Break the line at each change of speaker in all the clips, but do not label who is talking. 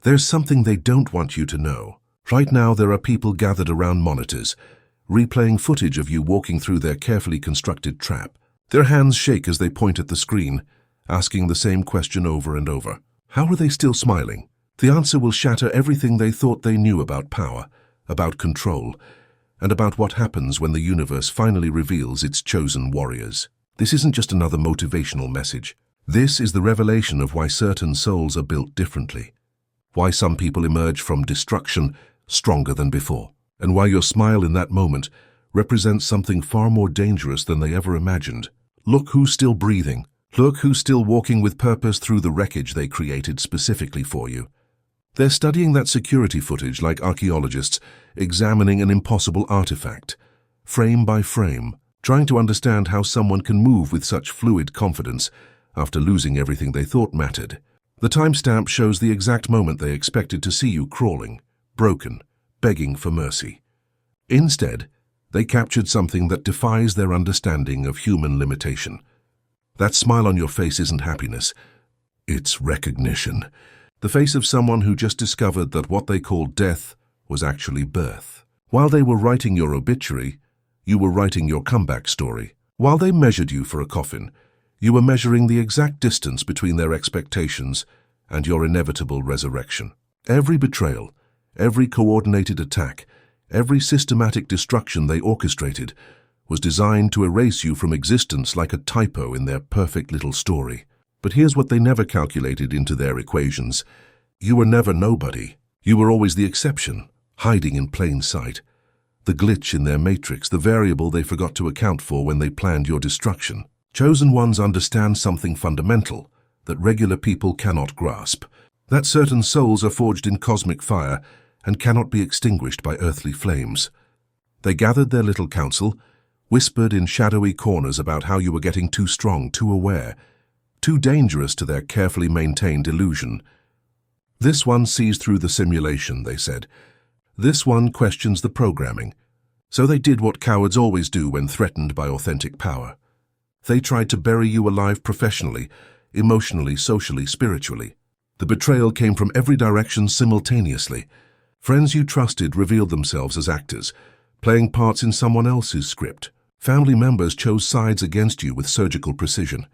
There's something they don't want you to know. Right now there are people gathered around monitors, replaying footage of you walking through their carefully constructed trap. Their hands shake as they point at the screen, asking the same question over and over. How are they still smiling? The answer will shatter everything they thought they knew about power, about control, and about what happens when the universe finally reveals its chosen warriors. This isn't just another motivational message. This is the revelation of why certain souls are built differently, why some people emerge from destruction stronger than before, and why your smile in that moment represents something far more dangerous than they ever imagined. Look who's still breathing. Look who's still walking with purpose through the wreckage they created specifically for you. They're studying that security footage like archaeologists, examining an impossible artifact, frame by frame, trying to understand how someone can move with such fluid confidence after losing everything they thought mattered. The timestamp shows the exact moment they expected to see you crawling, broken, begging for mercy. Instead, they captured something that defies their understanding of human limitation. That smile on your face isn't happiness, it's recognition. The face of someone who just discovered that what they called death was actually birth. While they were writing your obituary, you were writing your comeback story. While they measured you for a coffin, you were measuring the exact distance between their expectations and your inevitable resurrection. Every betrayal, every coordinated attack, every systematic destruction they orchestrated was designed to erase you from existence like a typo in their perfect little story. But here's what they never calculated into their equations. You were never nobody. You were always the exception, hiding in plain sight. The glitch in their matrix, the variable they forgot to account for when they planned your destruction. Chosen ones understand something fundamental that regular people cannot grasp. That certain souls are forged in cosmic fire and cannot be extinguished by earthly flames. They gathered their little council, whispered in shadowy corners about how you were getting too strong, too aware, too dangerous to their carefully maintained illusion. This one sees through the simulation, they said. This one questions the programming. So they did what cowards always do when threatened by authentic power. They tried to bury you alive professionally, emotionally, socially, spiritually. The betrayal came from every direction simultaneously. Friends you trusted revealed themselves as actors, playing parts in someone else's script. Family members chose sides against you with surgical precision.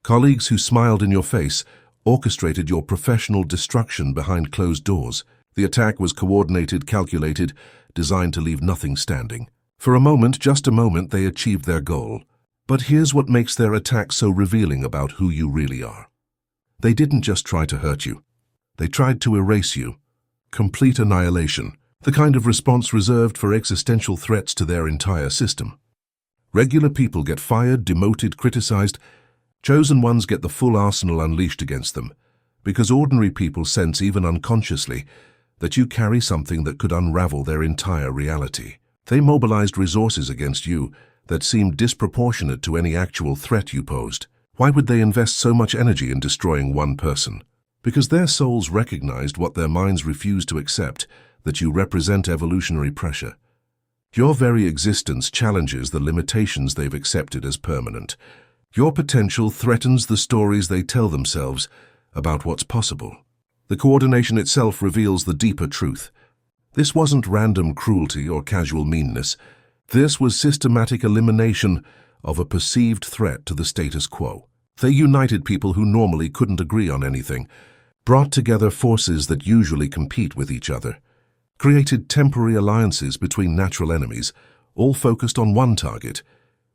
Colleagues who smiled in your face orchestrated your professional destruction behind closed doors. The attack was coordinated, calculated, designed to leave nothing standing. For a moment, just a moment, they achieved their goal. But here's what makes their attack so revealing about who you really are. They didn't just try to hurt you. They tried to erase you. Complete annihilation. The kind of response reserved for existential threats to their entire system. Regular people get fired, demoted, criticized. Chosen ones get the full arsenal unleashed against them, because ordinary people sense, even unconsciously, that you carry something that could unravel their entire reality. They mobilized resources against you that seemed disproportionate to any actual threat you posed. Why would they invest so much energy in destroying one person? Because their souls recognized what their minds refused to accept, that you represent evolutionary pressure. Your very existence challenges the limitations they've accepted as permanent. Your potential threatens the stories they tell themselves about what's possible. The coordination itself reveals the deeper truth. This wasn't random cruelty or casual meanness. This was systematic elimination of a perceived threat to the status quo. They united people who normally couldn't agree on anything, brought together forces that usually compete with each other, created temporary alliances between natural enemies, all focused on one target.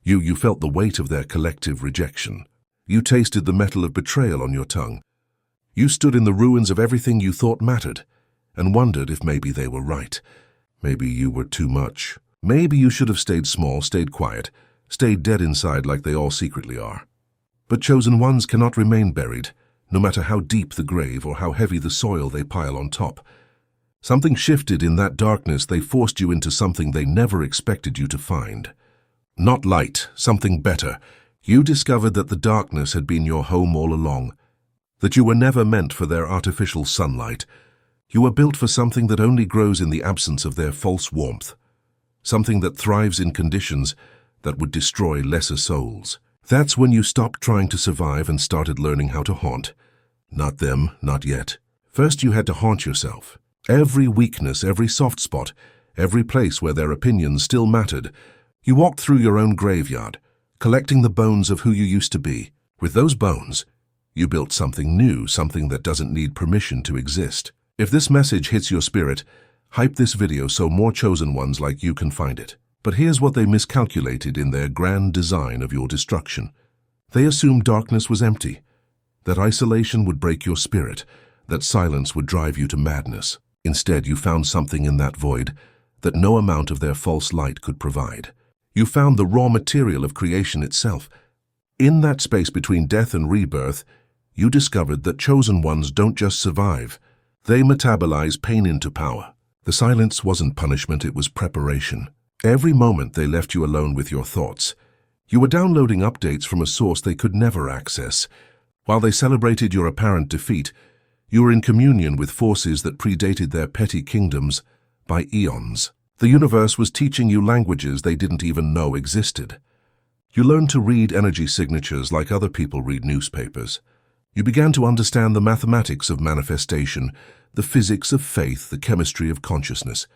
You felt the weight of their collective rejection. You tasted the metal of betrayal on your tongue. You stood in the ruins of everything you thought mattered, and wondered if maybe they were right. Maybe you were too much. Maybe you should have stayed small, stayed quiet, stayed dead inside like they all secretly are. But chosen ones cannot remain buried, no matter how deep the grave or how heavy the soil they pile on top. Something shifted in that darkness. They forced you into something they never expected you to find. Not light, something better. You discovered that the darkness had been your home all along, that you were never meant for their artificial sunlight. You were built for something that only grows in the absence of their false warmth, something that thrives in conditions that would destroy lesser souls. That's when you stopped trying to survive and started learning how to haunt. Not them, not yet. First, you had to haunt yourself. Every weakness, every soft spot, every place where their opinions still mattered. You walked through your own graveyard, collecting the bones of who you used to be. With those bones, you built something new, something that doesn't need permission to exist. If this message hits your spirit, hype this video so more chosen ones like you can find it. But here's what they miscalculated in their grand design of your destruction. They assumed darkness was empty, that isolation would break your spirit, that silence would drive you to madness. Instead, you found something in that void that no amount of their false light could provide. You found the raw material of creation itself. In that space between death and rebirth, you discovered that chosen ones don't just survive. They metabolize pain into power. The silence wasn't punishment, it was preparation. Every moment they left you alone with your thoughts, you were downloading updates from a source they could never access. While they celebrated your apparent defeat, you were in communion with forces that predated their petty kingdoms by eons. The universe was teaching you languages they didn't even know existed. You learned to read energy signatures like other people read newspapers. You began to understand the mathematics of manifestation, the physics of faith, the chemistry of consciousness.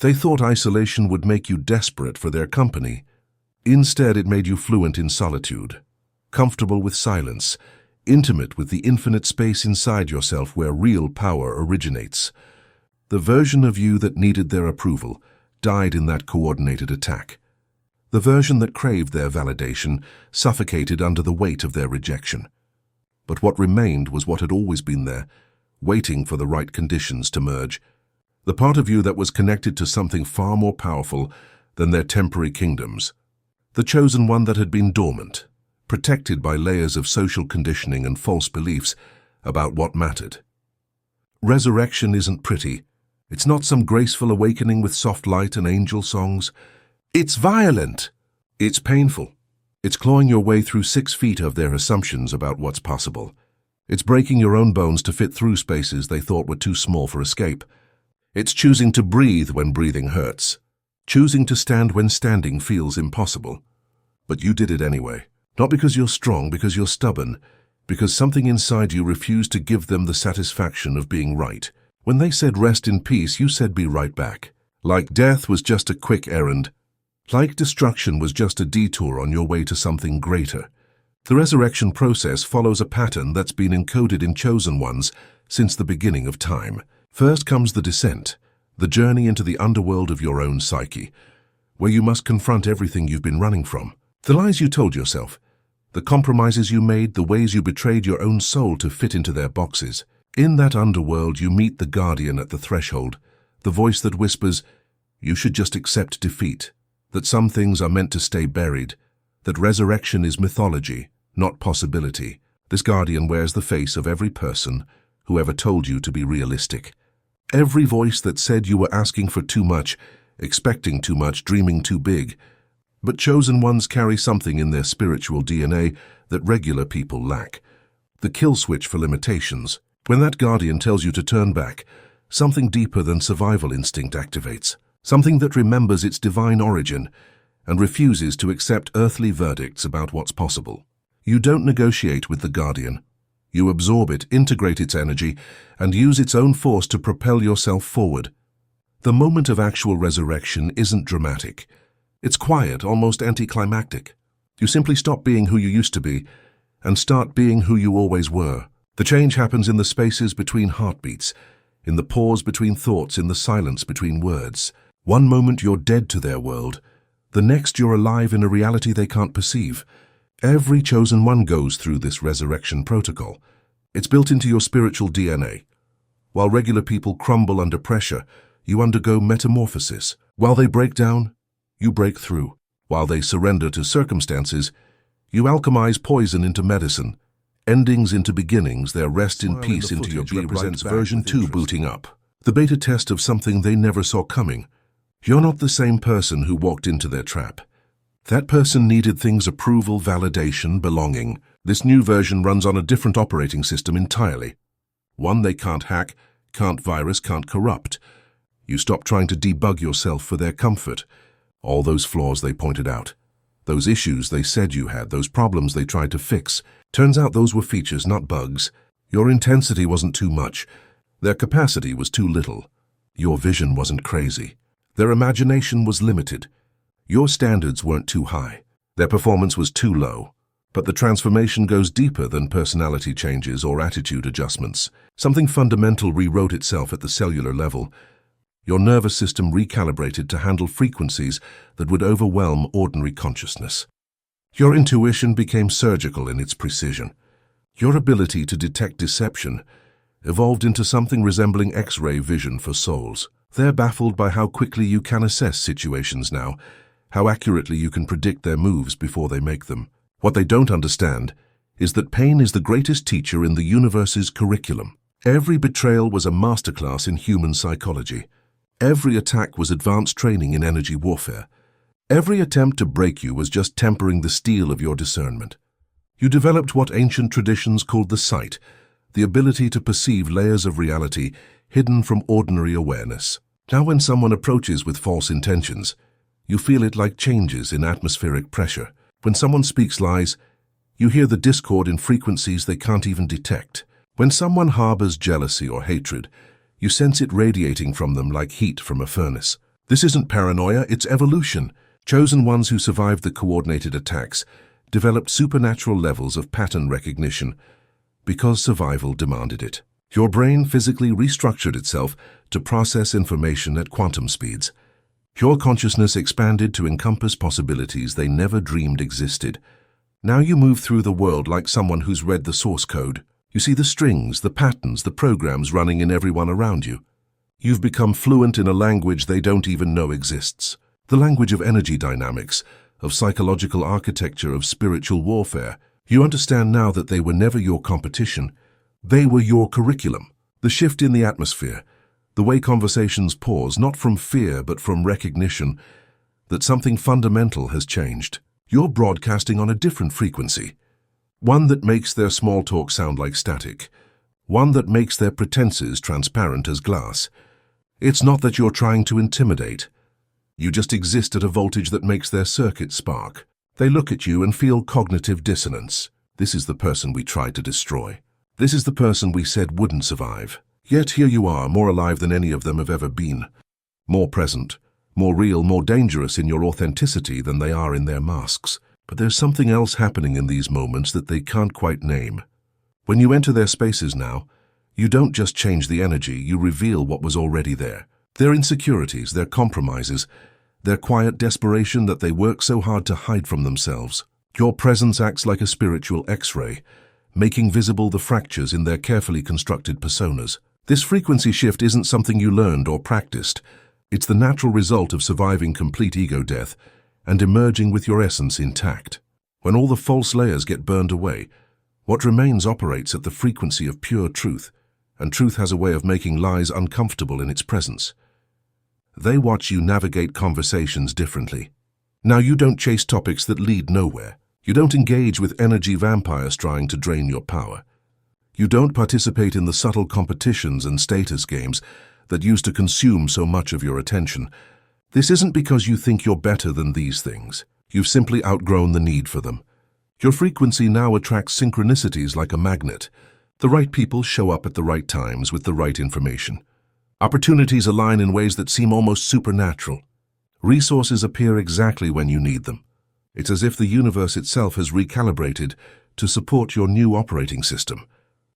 They thought isolation would make you desperate for their company. Instead, it made you fluent in solitude, comfortable with silence, intimate with the infinite space inside yourself where real power originates. The version of you that needed their approval died in that coordinated attack. The version that craved their validation suffocated under the weight of their rejection. But what remained was what had always been there, waiting for the right conditions to merge. The part of you that was connected to something far more powerful than their temporary kingdoms. The chosen one that had been dormant, protected by layers of social conditioning and false beliefs about what mattered. Resurrection isn't pretty. It's not some graceful awakening with soft light and angel songs. It's violent. It's painful. It's clawing your way through 6 feet of their assumptions about what's possible. It's breaking your own bones to fit through spaces they thought were too small for escape. It's choosing to breathe when breathing hurts. Choosing to stand when standing feels impossible. But you did it anyway. Not because you're strong, because you're stubborn. Because something inside you refused to give them the satisfaction of being right. When they said rest in peace, you said be right back. Like death was just a quick errand. Like destruction was just a detour on your way to something greater. The resurrection process follows a pattern that's been encoded in chosen ones since the beginning of time. First comes the descent, the journey into the underworld of your own psyche, where you must confront everything you've been running from. The lies you told yourself, the compromises you made, the ways you betrayed your own soul to fit into their boxes. In that underworld, you meet the guardian at the threshold, the voice that whispers, you should just accept defeat, that some things are meant to stay buried, that resurrection is mythology, not possibility. This guardian wears the face of every person who ever told you to be realistic. Every voice that said you were asking for too much, expecting too much, dreaming too big. But chosen ones carry something in their spiritual DNA that regular people lack. The kill switch for limitations. When that guardian tells you to turn back, something deeper than survival instinct activates. Something that remembers its divine origin and refuses to accept earthly verdicts about what's possible. You don't negotiate with the guardian. You absorb it, integrate its energy, and use its own force to propel yourself forward. The moment of actual resurrection isn't dramatic. It's quiet, almost anticlimactic. You simply stop being who you used to be and start being who you always were. The change happens in the spaces between heartbeats, in the pause between thoughts, in the silence between words. One moment you're dead to their world, the next you're alive in a reality they can't perceive. Every chosen one goes through this resurrection protocol. It's built into your spiritual DNA. While regular people crumble under pressure, you undergo metamorphosis. While they break down, you break through. While they surrender to circumstances, you alchemize poison into medicine, endings into beginnings, their rest in peace into your being. Represents version 2 booting up. The beta test of something they never saw coming. You're not the same person who walked into their trap. That person needed things: approval, validation, belonging. This new version runs on a different operating system entirely. One they can't hack, can't virus, can't corrupt. You stop trying to debug yourself for their comfort. All those flaws they pointed out, those issues they said you had, those problems they tried to fix, turns out those were features, not bugs. Your intensity wasn't too much. Their capacity was too little. Your vision wasn't crazy. Their imagination was limited. Your standards weren't too high. Their performance was too low. But the transformation goes deeper than personality changes or attitude adjustments. Something fundamental rewrote itself at the cellular level. Your nervous system recalibrated to handle frequencies that would overwhelm ordinary consciousness. Your intuition became surgical in its precision. Your ability to detect deception evolved into something resembling X-ray vision for souls. They're baffled by how quickly you can assess situations now, how accurately you can predict their moves before they make them. What they don't understand is that pain is the greatest teacher in the universe's curriculum. Every betrayal was a masterclass in human psychology. Every attack was advanced training in energy warfare. Every attempt to break you was just tempering the steel of your discernment. You developed what ancient traditions called the sight, the ability to perceive layers of reality hidden from ordinary awareness. Now when someone approaches with false intentions, you feel it like changes in atmospheric pressure. When someone speaks lies, you hear the discord in frequencies they can't even detect. When someone harbors jealousy or hatred, you sense it radiating from them like heat from a furnace. This isn't paranoia, it's evolution. Chosen ones who survived the coordinated attacks developed supernatural levels of pattern recognition because survival demanded it. Your brain physically restructured itself to process information at quantum speeds. Your consciousness expanded to encompass possibilities they never dreamed existed. Now you move through the world like someone who's read the source code. You see the strings, the patterns, the programs running in everyone around you. You've become fluent in a language they don't even know exists. The language of energy dynamics, of psychological architecture, of spiritual warfare. You understand now that they were never your competition. They were your curriculum. The shift in the atmosphere, the way conversations pause, not from fear but from recognition that something fundamental has changed. You're broadcasting on a different frequency, one that makes their small talk sound like static, one that makes their pretenses transparent as glass. It's not that you're trying to intimidate. You just exist at a voltage that makes their circuit spark. They look at you and feel cognitive dissonance. This is the person we tried to destroy. This is the person we said wouldn't survive. Yet here you are, more alive than any of them have ever been. More present, more real, more dangerous in your authenticity than they are in their masks. But there's something else happening in these moments that they can't quite name. When you enter their spaces now, you don't just change the energy, you reveal what was already there. Their insecurities, their compromises, their quiet desperation that they work so hard to hide from themselves. Your presence acts like a spiritual X-ray, making visible the fractures in their carefully constructed personas. This frequency shift isn't something you learned or practiced. It's the natural result of surviving complete ego death and emerging with your essence intact. When all the false layers get burned away, what remains operates at the frequency of pure truth, and truth has a way of making lies uncomfortable in its presence. They watch you navigate conversations differently. Now you don't chase topics that lead nowhere. You don't engage with energy vampires trying to drain your power. You don't participate in the subtle competitions and status games that used to consume so much of your attention. This isn't because you think you're better than these things. You've simply outgrown the need for them. Your frequency now attracts synchronicities like a magnet. The right people show up at the right times with the right information. Opportunities align in ways that seem almost supernatural. Resources appear exactly when you need them. It's as if the universe itself has recalibrated to support your new operating system.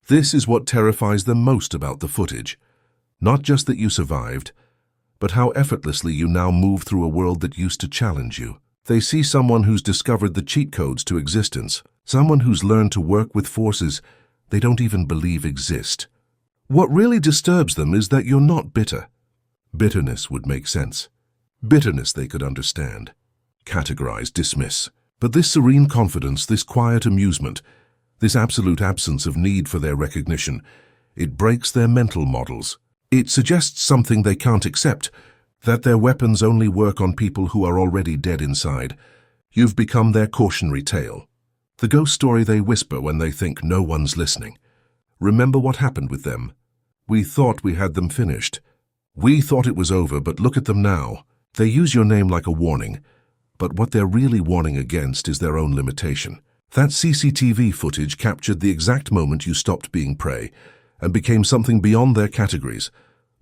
This is what terrifies them most about the footage. Not just that you survived, but how effortlessly you now move through a world that used to challenge you. They see someone who's discovered the cheat codes to existence, someone who's learned to work with forces they don't even believe exist. What really disturbs them is that you're not bitter. Bitterness would make sense. Bitterness they could understand, categorize, dismiss. But this serene confidence, this quiet amusement, this absolute absence of need for their recognition, it breaks their mental models. It suggests something they can't accept, that their weapons only work on people who are already dead inside. You've become their cautionary tale, the ghost story they whisper when they think no one's listening. Remember what happened with them? We thought we had them finished. We thought it was over, but look at them now. They use your name like a warning, but what they're really warning against is their own limitation. That CCTV footage captured the exact moment you stopped being prey, and became something beyond their categories,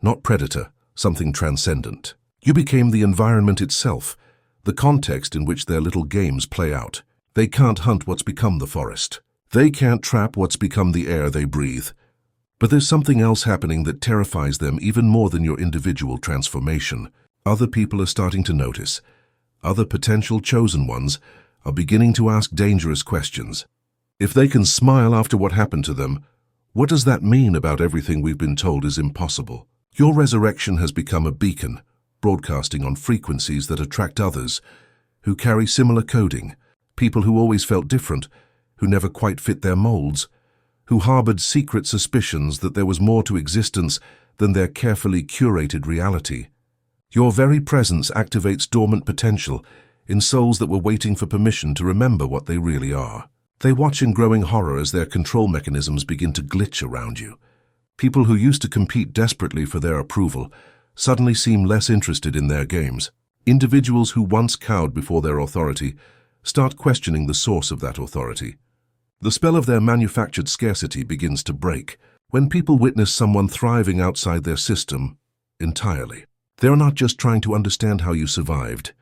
not predator, something transcendent. You became the environment itself, the context in which their little games play out. They can't hunt what's become the forest. They can't trap what's become the air they breathe. But there's something else happening that terrifies them even more than your individual transformation. Other people are starting to notice. Other potential chosen ones are beginning to ask dangerous questions. If they can smile after what happened to them, what does that mean about everything we've been told is impossible? Your resurrection has become a beacon, broadcasting on frequencies that attract others who carry similar coding, people who always felt different, who never quite fit their molds, who harbored secret suspicions that there was more to existence than their carefully curated reality. Your very presence activates dormant potential in souls that were waiting for permission to remember what they really are. They watch in growing horror as their control mechanisms begin to glitch around you. People who used to compete desperately for their approval suddenly seem less interested in their games. Individuals who once cowed before their authority start questioning the source of that authority. The spell of their manufactured scarcity begins to break when people witness someone thriving outside their system entirely. They're not just trying to understand how you survived.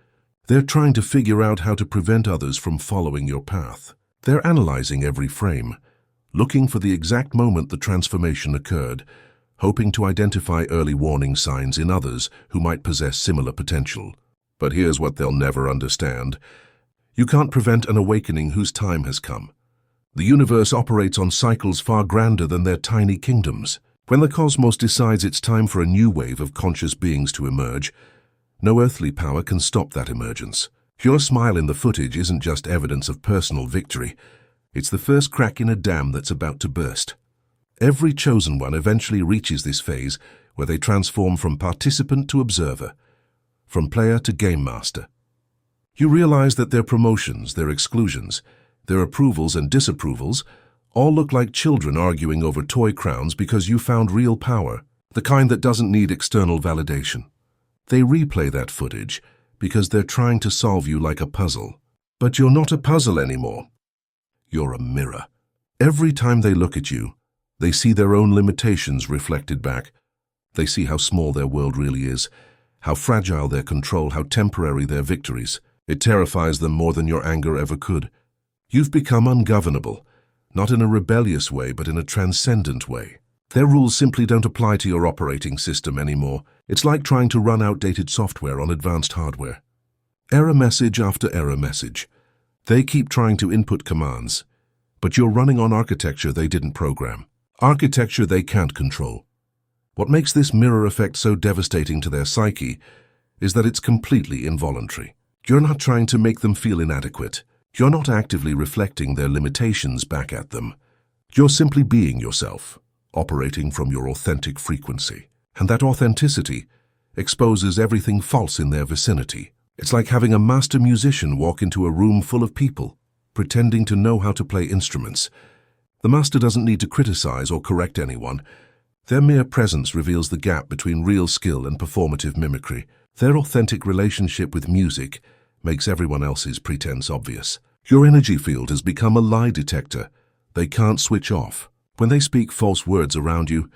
They're trying to figure out how to prevent others from following your path. They're analyzing every frame, looking for the exact moment the transformation occurred, hoping to identify early warning signs in others who might possess similar potential. But here's what they'll never understand. You can't prevent an awakening whose time has come. The universe operates on cycles far grander than their tiny kingdoms. When the cosmos decides it's time for a new wave of conscious beings to emerge, no earthly power can stop that emergence. Your smile in the footage isn't just evidence of personal victory. It's the first crack in a dam that's about to burst. Every chosen one eventually reaches this phase where they transform from participant to observer, from player to game master. You realize that their promotions, their exclusions, their approvals and disapprovals all look like children arguing over toy crowns because you found real power, the kind that doesn't need external validation. They replay that footage because they're trying to solve you like a puzzle. But you're not a puzzle anymore. You're a mirror. Every time they look at you, they see their own limitations reflected back. They see how small their world really is, how fragile their control, how temporary their victories. It terrifies them more than your anger ever could. You've become ungovernable, not in a rebellious way, but in a transcendent way. Their rules simply don't apply to your operating system anymore. It's like trying to run outdated software on advanced hardware. Error message after error message. They keep trying to input commands, but you're running on architecture they didn't program. Architecture they can't control. What makes this mirror effect so devastating to their psyche is that it's completely involuntary. You're not trying to make them feel inadequate. You're not actively reflecting their limitations back at them. You're simply being yourself, operating from your authentic frequency. And that authenticity exposes everything false in their vicinity. It's like having a master musician walk into a room full of people, pretending to know how to play instruments. The master doesn't need to criticize or correct anyone. Their mere presence reveals the gap between real skill and performative mimicry. Their authentic relationship with music makes everyone else's pretense obvious. Your energy field has become a lie detector. They can't switch off. When they speak false words around you,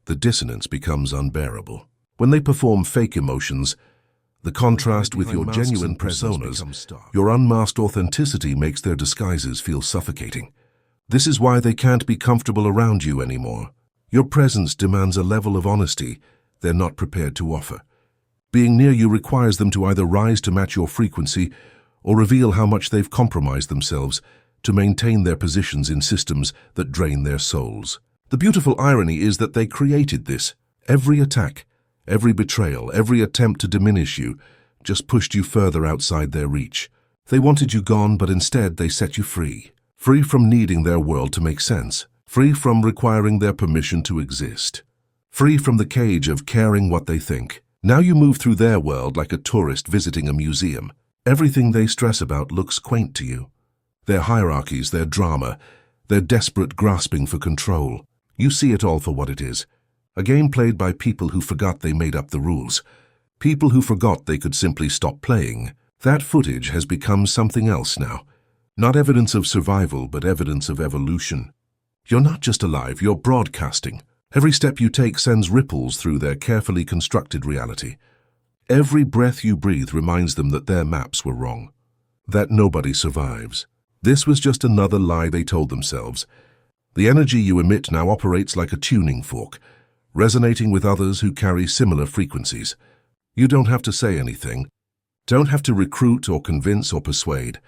the dissonance becomes unbearable. When they perform fake emotions, the contrast with your genuine personas, your unmasked authenticity makes their disguises feel suffocating. This is why they can't be comfortable around you anymore. Your presence demands a level of honesty they're not prepared to offer. Being near you requires them to either rise to match your frequency or reveal how much they've compromised themselves to maintain their positions in systems that drain their souls. The beautiful irony is that they created this. Every attack, every betrayal, every attempt to diminish you just pushed you further outside their reach. They wanted you gone, but instead they set you free. Free from needing their world to make sense. Free from requiring their permission to exist. Free from the cage of caring what they think. Now you move through their world like a tourist visiting a museum. Everything they stress about looks quaint to you. Their hierarchies, their drama, their desperate grasping for control. You see it all for what it is. A game played by people who forgot they made up the rules. People who forgot they could simply stop playing. That footage has become something else now. Not evidence of survival, but evidence of evolution. You're not just alive, you're broadcasting. Every step you take sends ripples through their carefully constructed reality. Every breath you breathe reminds them that their maps were wrong, that nobody survives. This was just another lie they told themselves. The energy you emit now operates like a tuning fork, resonating with others who carry similar frequencies. You don't have to say anything, don't have to recruit or convince or persuade.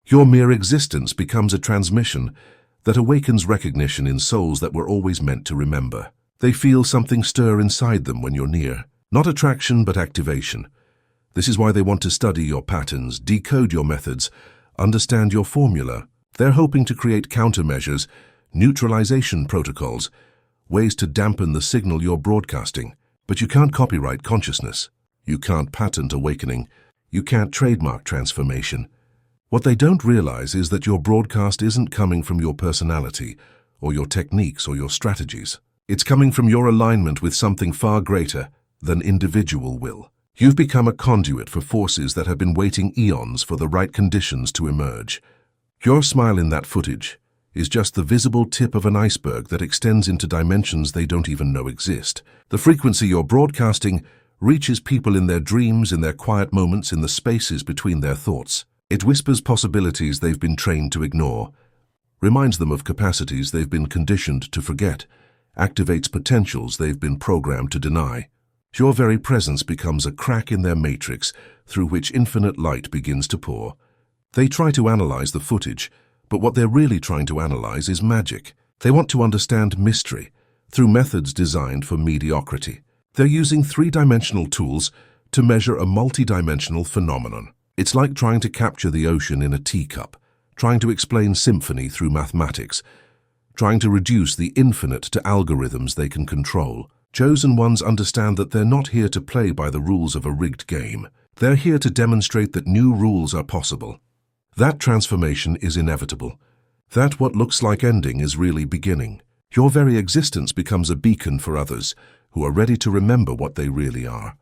Your mere existence becomes a transmission that awakens recognition in souls that were always meant to remember. They feel something stir inside them when you're near. Not attraction, but activation. This is why they want to study your patterns, decode your methods, understand your formula. They're hoping to create countermeasures, neutralization protocols, ways to dampen the signal you're broadcasting. But you can't copyright consciousness. You can't patent awakening. You can't trademark transformation. What they don't realize is that your broadcast isn't coming from your personality, or your techniques, or your strategies. It's coming from your alignment with something far greater than individual will. You've become a conduit for forces that have been waiting eons for the right conditions to emerge. Your smile in that footage is just the visible tip of an iceberg that extends into dimensions they don't even know exist. The frequency you're broadcasting reaches people in their dreams, in their quiet moments, in the spaces between their thoughts. It whispers possibilities they've been trained to ignore, reminds them of capacities they've been conditioned to forget, activates potentials they've been programmed to deny. Your very presence becomes a crack in their matrix through which infinite light begins to pour. They try to analyze the footage, but what they're really trying to analyze is magic. They want to understand mystery through methods designed for mediocrity. They're using three-dimensional tools to measure a multi-dimensional phenomenon. It's like trying to capture the ocean in a teacup, trying to explain symphony through mathematics, trying to reduce the infinite to algorithms they can control. Chosen ones understand that they're not here to play by the rules of a rigged game. They're here to demonstrate that new rules are possible. That transformation is inevitable. That what looks like ending is really beginning. Your very existence becomes a beacon for others who are ready to remember what they really are.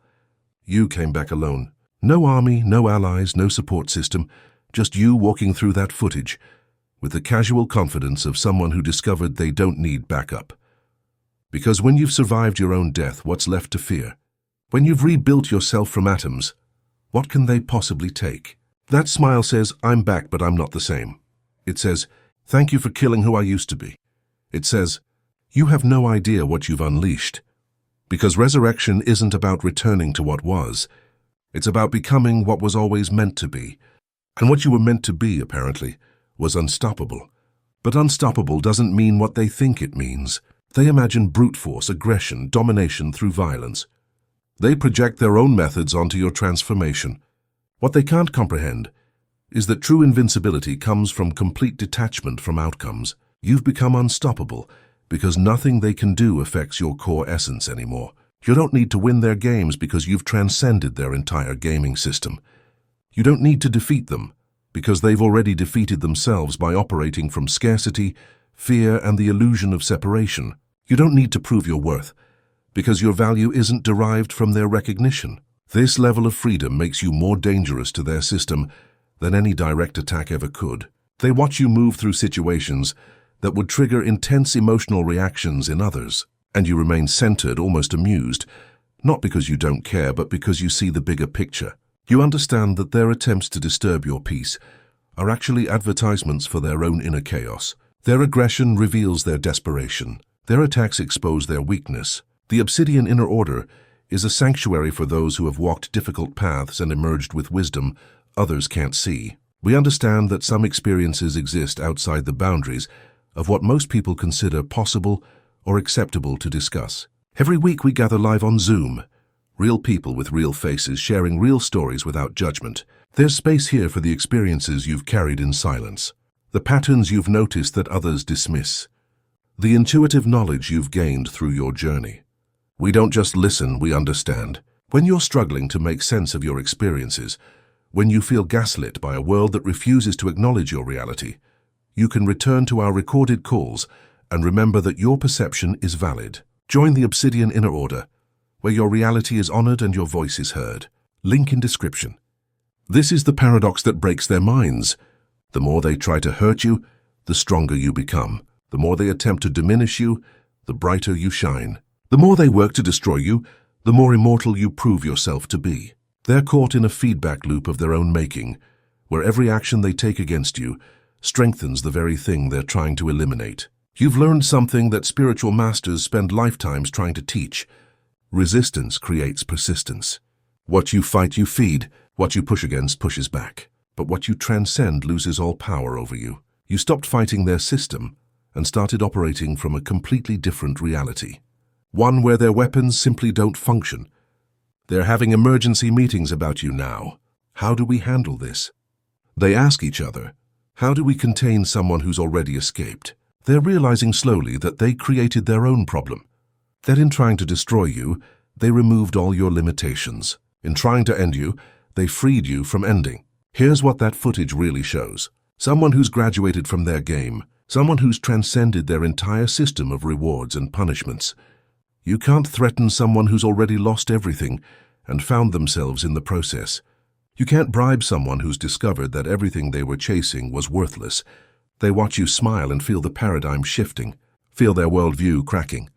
You came back alone. No army, no allies, no support system, just you walking through that footage with the casual confidence of someone who discovered they don't need backup. Because when you've survived your own death, what's left to fear? When you've rebuilt yourself from atoms, what can they possibly take? That smile says, I'm back, but I'm not the same. It says, thank you for killing who I used to be. It says, you have no idea what you've unleashed. Because resurrection isn't about returning to what was. It's about becoming what was always meant to be. And what you were meant to be, apparently, was unstoppable. But unstoppable doesn't mean what they think it means. They imagine brute force, aggression, domination through violence. They project their own methods onto your transformation. What they can't comprehend is that true invincibility comes from complete detachment from outcomes. You've become unstoppable because nothing they can do affects your core essence anymore. You don't need to win their games because you've transcended their entire gaming system. You don't need to defeat them because they've already defeated themselves by operating from scarcity, fear, and the illusion of separation. You don't need to prove your worth because your value isn't derived from their recognition. This level of freedom makes you more dangerous to their system than any direct attack ever could. They watch you move through situations that would trigger intense emotional reactions in others, and you remain centered, almost amused, not because you don't care, but because you see the bigger picture. You understand that their attempts to disturb your peace are actually advertisements for their own inner chaos. Their aggression reveals their desperation. Their attacks expose their weakness. The Obsidian Inner Order is a sanctuary for those who have walked difficult paths and emerged with wisdom others can't see. We understand that some experiences exist outside the boundaries of what most people consider possible or acceptable to discuss. Every week we gather live on Zoom. Real people with real faces sharing real stories without judgment. There's space here for the experiences you've carried in silence, the patterns you've noticed that others dismiss, the intuitive knowledge you've gained through your journey. We don't just listen, we understand. When you're struggling to make sense of your experiences, when you feel gaslit by a world that refuses to acknowledge your reality, you can return to our recorded calls and remember that your perception is valid. Join the Obsidian Inner Order, where your reality is honored and your voice is heard. Link in description. This is the paradox that breaks their minds. The more they try to hurt you, the stronger you become. The more they attempt to diminish you, the brighter you shine. The more they work to destroy you, the more immortal you prove yourself to be. They're caught in a feedback loop of their own making, where every action they take against you strengthens the very thing they're trying to eliminate. You've learned something that spiritual masters spend lifetimes trying to teach. Resistance creates persistence. What you fight, you feed. What you push against pushes back. But what you transcend loses all power over you. You stopped fighting their system and started operating from a completely different reality. One where their weapons simply don't function. They're having emergency meetings about you now. How do we handle this? They ask each other, how do we contain someone who's already escaped? They're realizing slowly that they created their own problem. That in trying to destroy you, they removed all your limitations. In trying to end you, they freed you from ending. Here's what that footage really shows. Someone who's graduated from their game. Someone who's transcended their entire system of rewards and punishments. You can't threaten someone who's already lost everything and found themselves in the process. You can't bribe someone who's discovered that everything they were chasing was worthless. They watch you smile and feel the paradigm shifting, feel their worldview cracking.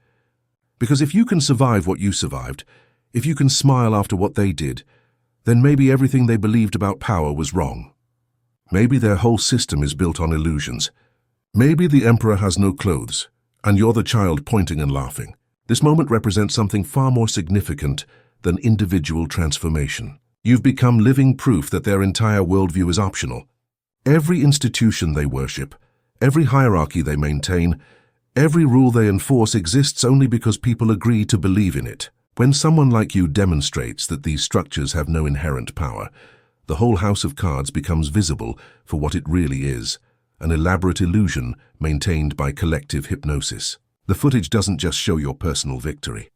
Because if you can survive what you survived, if you can smile after what they did, then maybe everything they believed about power was wrong. Maybe their whole system is built on illusions. Maybe the emperor has no clothes, and you're the child pointing and laughing. This moment represents something far more significant than individual transformation. You've become living proof that their entire worldview is optional. Every institution they worship, every hierarchy they maintain, every rule they enforce exists only because people agree to believe in it. When someone like you demonstrates that these structures have no inherent power, the whole house of cards becomes visible for what it really is, an elaborate illusion maintained by collective hypnosis. The footage doesn't just show your personal victory.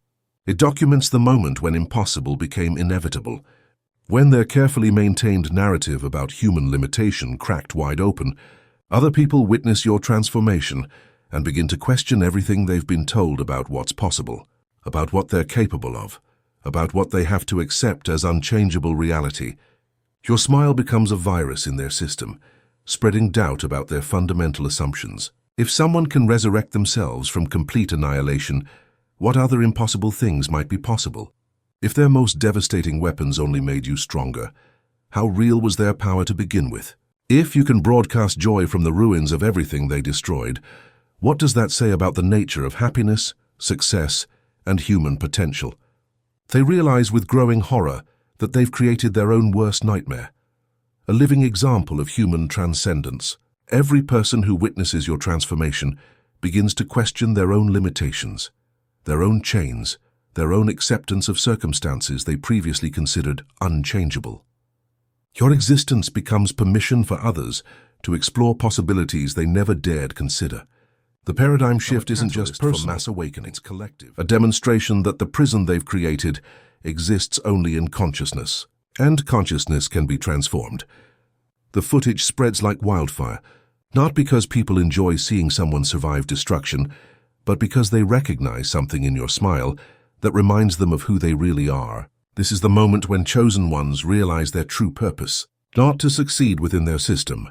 It documents the moment when impossible became inevitable, when their carefully maintained narrative about human limitation cracked wide open. Other people witness your transformation and begin to question everything they've been told about what's possible, about what they're capable of, about what they have to accept as unchangeable reality. Your smile becomes a virus in their system, spreading doubt about their fundamental assumptions. If someone can resurrect themselves from complete annihilation, what other impossible things might be possible? If their most devastating weapons only made you stronger, how real was their power to begin with? If you can broadcast joy from the ruins of everything they destroyed, what does that say about the nature of happiness, success, and human potential? They realize with growing horror that they've created their own worst nightmare, a living example of human transcendence. Every person who witnesses your transformation begins to question their own limitations, their own chains, their own acceptance of circumstances they previously considered unchangeable. Your existence becomes permission for others to explore possibilities they never dared consider. The paradigm shift isn't just personal, mass awakening, it's collective. A demonstration that the prison they've created exists only in consciousness, and consciousness can be transformed. The footage spreads like wildfire, not because people enjoy seeing someone survive destruction, but because they recognize something in your smile that reminds them of who they really are. This is the moment when chosen ones realize their true purpose, not to succeed within their system,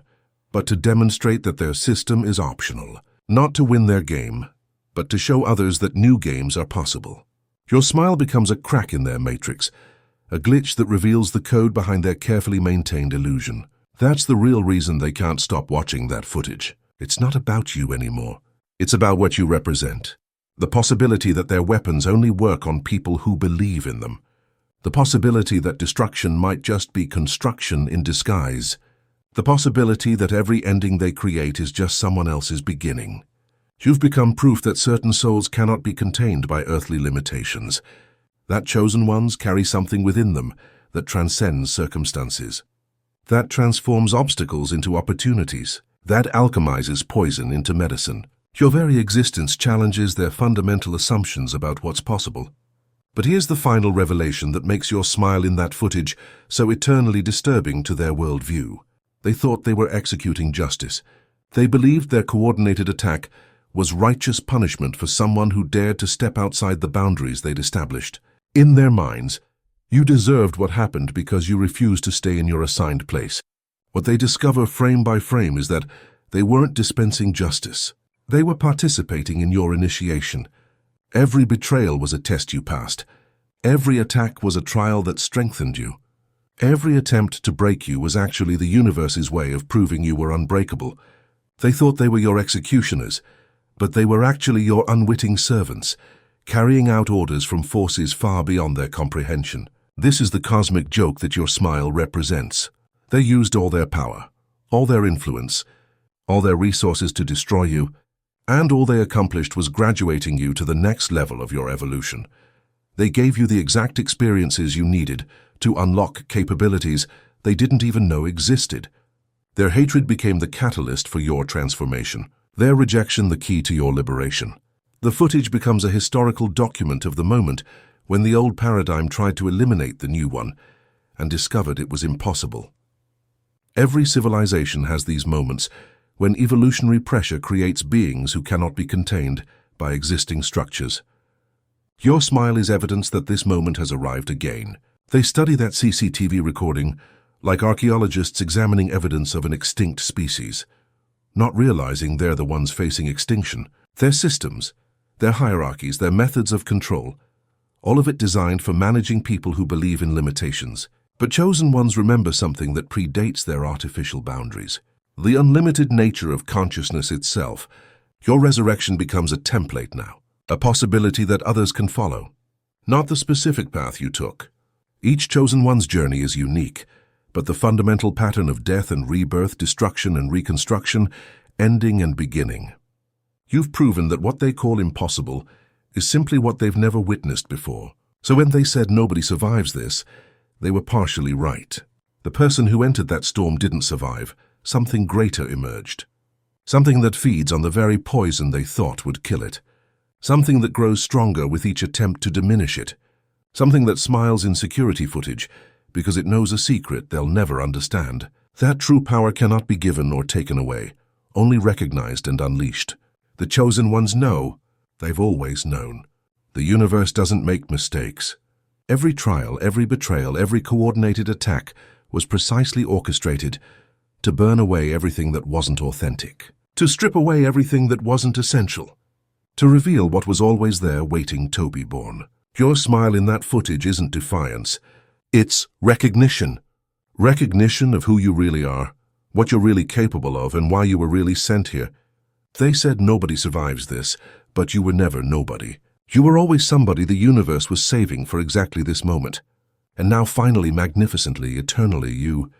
but to demonstrate that their system is optional, not to win their game, but to show others that new games are possible. Your smile becomes a crack in their matrix, a glitch that reveals the code behind their carefully maintained illusion. That's the real reason they can't stop watching that footage. It's not about you anymore. It's about what you represent. The possibility that their weapons only work on people who believe in them. The possibility that destruction might just be construction in disguise. The possibility that every ending they create is just someone else's beginning. You've become proof that certain souls cannot be contained by earthly limitations. That chosen ones carry something within them that transcends circumstances. That transforms obstacles into opportunities. That alchemizes poison into medicine. Your very existence challenges their fundamental assumptions about what's possible. But here's the final revelation that makes your smile in that footage so eternally disturbing to their worldview. They thought they were executing justice. They believed their coordinated attack was righteous punishment for someone who dared to step outside the boundaries they'd established. In their minds, you deserved what happened because you refused to stay in your assigned place. What they discover frame by frame is that they weren't dispensing justice. They were participating in your initiation, Every betrayal was a test you passed. Every attack was a trial that strengthened you. Every attempt to break you was actually the universe's way of proving you were unbreakable. They thought they were your executioners, but they were actually your unwitting servants, carrying out orders from forces far beyond their comprehension. This is the cosmic joke that your smile represents. They used all their power, all their influence, all their resources to destroy you, and all they accomplished was graduating you to the next level of your evolution. They gave you the exact experiences you needed to unlock capabilities they didn't even know existed. Their hatred became the catalyst for your transformation, their rejection the key to your liberation. The footage becomes a historical document of the moment when the old paradigm tried to eliminate the new one and discovered it was impossible. Every civilization has these moments when evolutionary pressure creates beings who cannot be contained by existing structures. Your smile is evidence that this moment has arrived again. They study that CCTV recording like archaeologists examining evidence of an extinct species, not realizing they're the ones facing extinction. Their systems, their hierarchies, their methods of control, all of it designed for managing people who believe in limitations. But chosen ones remember something that predates their artificial boundaries. The unlimited nature of consciousness itself. Your resurrection becomes a template now, a possibility that others can follow, not the specific path you took. Each chosen one's journey is unique, but the fundamental pattern of death and rebirth, destruction and reconstruction, ending and beginning. You've proven that what they call impossible is simply what they've never witnessed before. So when they said nobody survives this, they were partially right. The person who entered that storm didn't survive. Something greater emerged. Something that feeds on the very poison they thought would kill it. Something that grows stronger with each attempt to diminish it. Something that smiles in security footage because it knows a secret they'll never understand. That true power cannot be given or taken away, only recognized and unleashed. The chosen ones know. They've always known. The universe doesn't make mistakes. Every trial, every betrayal, every coordinated attack was precisely orchestrated to burn away everything that wasn't authentic, to strip away everything that wasn't essential, to reveal what was always there waiting to be born. Your smile in that footage isn't defiance. It's recognition. Recognition of who you really are, what you're really capable of, and why you were really sent here. They said nobody survives this, but you were never nobody. You were always somebody the universe was saving for exactly this moment. And now finally, magnificently, eternally, you